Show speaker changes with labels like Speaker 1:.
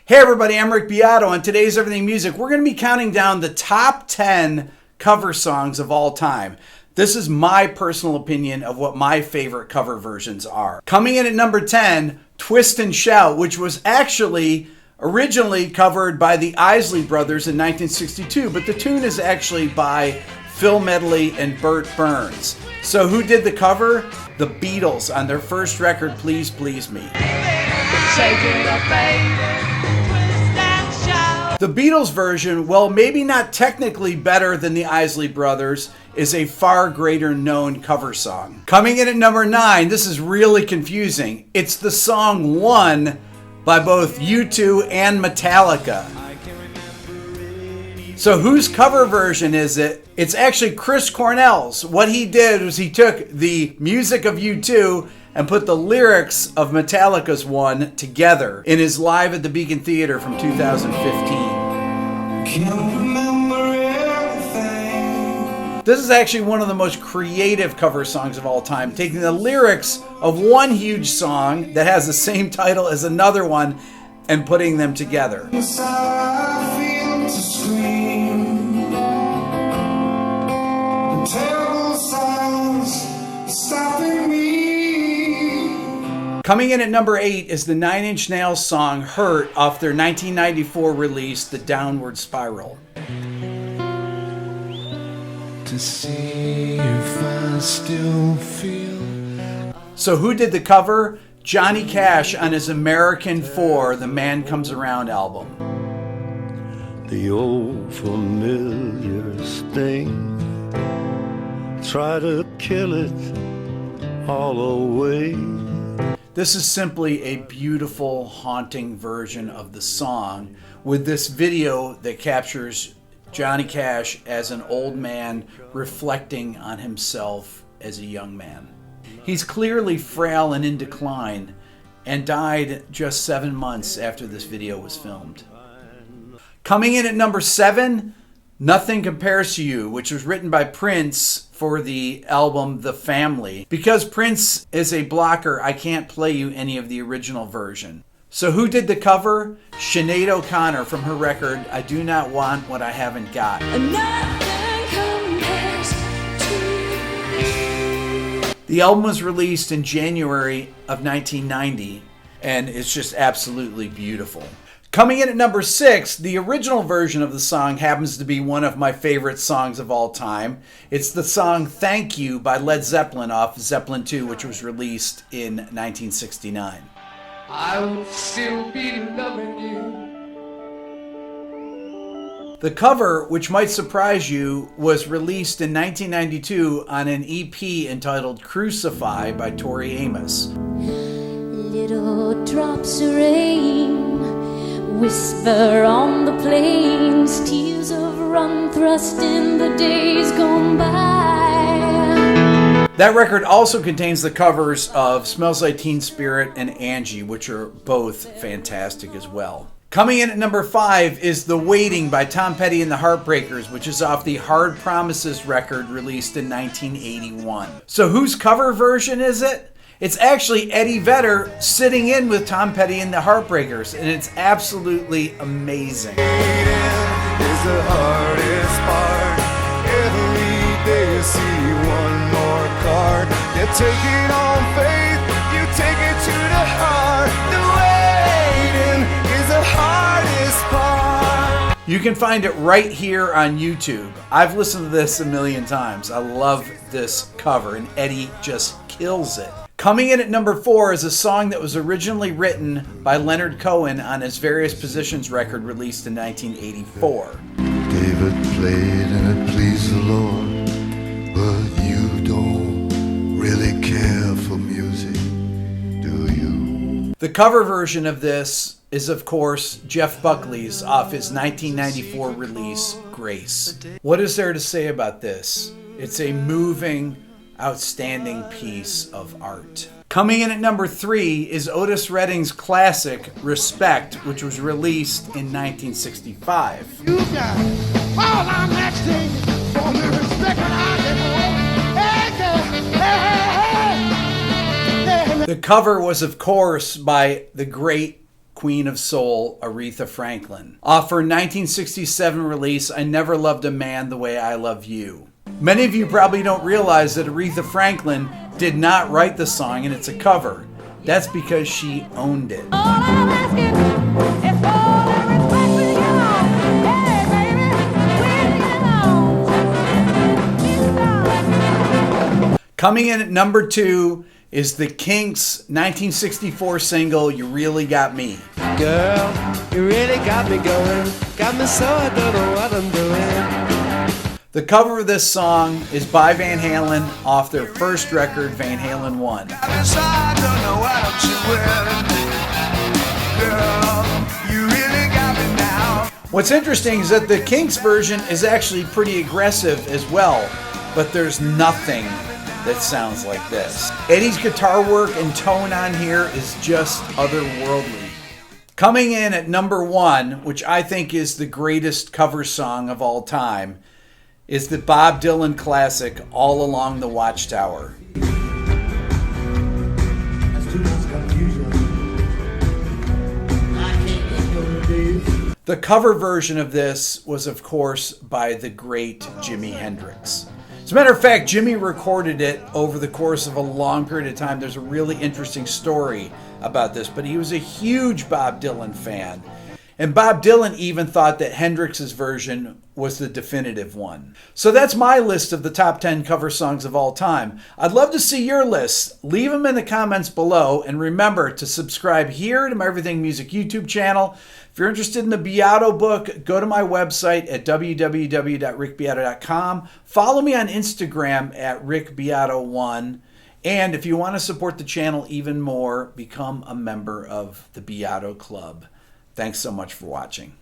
Speaker 1: Hey everybody, I'm Rick Beato. On today's Everything Music, we're going to be counting down the top 10 cover songs of all time. This is my personal opinion of what my favorite cover versions are. Coming in at number 10, Twist and Shout, which was actually originally covered by the Isley Brothers in 1962, but the tune is actually by Phil Medley and Bert Burns. So who did the cover? The Beatles on their first record, Please Please Me. The Beatles version, well, maybe not technically better than the Isley Brothers, is a far greater known cover song. Coming in at number 9, this is really confusing. It's the song One by both U2 and Metallica. So whose cover version is it? It's actually Chris Cornell's. What he did was he took the music of U2 and put the lyrics of Metallica's One together in his Live at the Beacon Theater from 2015. This is actually one of the most creative cover songs of all time, taking the lyrics of one huge song that has the same title as another one and putting them together. Coming in at number 8 is the Nine Inch Nails song Hurt off their 1994 release, The Downward Spiral. To see if I still feel. So who did the cover? Johnny Cash on his American 4, The Man Comes Around album.
Speaker 2: The old familiar sting, try to kill it all away.
Speaker 1: This is simply a beautiful, haunting version of the song with this video that captures Johnny Cash as an old man reflecting on himself as a young man. He's clearly frail and in decline and died just 7 months after this video was filmed. Coming in at number 7, Nothing Compares to You, which was written by Prince for the album The Family. Because Prince is a blocker, I can't play you any of the original version. So who did the cover? Sinead O'Connor from her record, I Do Not Want What I Haven't Got. The album was released in January of 1990, and it's just absolutely beautiful. Coming in at number 6, the original version of the song happens to be one of my favorite songs of all time. It's the song Thank You by Led Zeppelin off Zeppelin 2, which was released in 1969.
Speaker 3: I will still be loving you.
Speaker 1: The cover, which might surprise you, was released in 1992 on an EP entitled Crucify by Tori Amos.
Speaker 4: Little drops of rain whisper on the plains, tears of rum thrust in the days gone by.
Speaker 1: That record also contains the covers of Smells Like Teen Spirit and Angie, which are both fantastic as well. Coming in at number 5 is The Waiting by Tom Petty and the Heartbreakers, which is off the Hard Promises record released in 1981. So whose cover version is it? It's actually Eddie Vedder sitting in with Tom Petty and the Heartbreakers, and it's absolutely amazing.
Speaker 5: Is the hardest part. Every day you see one more card. You take it on faith, you take it to the heart. The waiting is the hardest part.
Speaker 1: You can find it right here on YouTube. I've listened to this a million times. I love this cover, and Eddie just kills it. Coming in at number 4 is a song that was originally written by Leonard Cohen on his Various Positions record released in 1984.
Speaker 5: David played and it pleased the Lord, but you don't really care for music, do you?
Speaker 1: The cover version of this is, of course, Jeff Buckley's off his 1994 release, Grace. What is there to say about this? It's a moving, outstanding piece of art. Coming in at number 3 is Otis Redding's classic, Respect, which was released in 1965.
Speaker 3: You got all I'm asking for me respect and I
Speaker 1: The cover was, of course, by the great Queen of Soul, Aretha Franklin. Off her 1967 release, I Never Loved a Man the Way I Love You. Many of you probably don't realize that Aretha Franklin did not write the song and it's a cover. That's because she owned it.
Speaker 6: All I'm asking is for the respect we get on. Hey, baby, we get on.
Speaker 1: Coming in at number 2 is the Kinks' 1964 single, You Really Got Me.
Speaker 7: Girl, you really got me going. Got me so I don't know what I'm doing.
Speaker 1: The cover of this song is by Van Halen off their first record, Van Halen 1. What's interesting is that the Kinks version is actually pretty aggressive as well, but there's nothing that sounds like this. Eddie's guitar work and tone on here is just otherworldly. Coming in at number 1, which I think is the greatest cover song of all time, is the Bob Dylan classic, All Along the Watchtower. The cover version of this was, of course, by the great Jimi Hendrix. As a matter of fact, Jimmy recorded it over the course of a long period of time. There's a really interesting story about this, but he was a huge Bob Dylan fan. And Bob Dylan even thought that Hendrix's version was the definitive one. So that's my list of the top 10 cover songs of all time. I'd love to see your lists. Leave them in the comments below. And remember to subscribe here to my Everything Music YouTube channel. If you're interested in the Beato book, go to my website at www.rickbeato.com. Follow me on Instagram at rickbeato1. And if you want to support the channel even more, become a member of the Beato Club. Thanks so much for watching.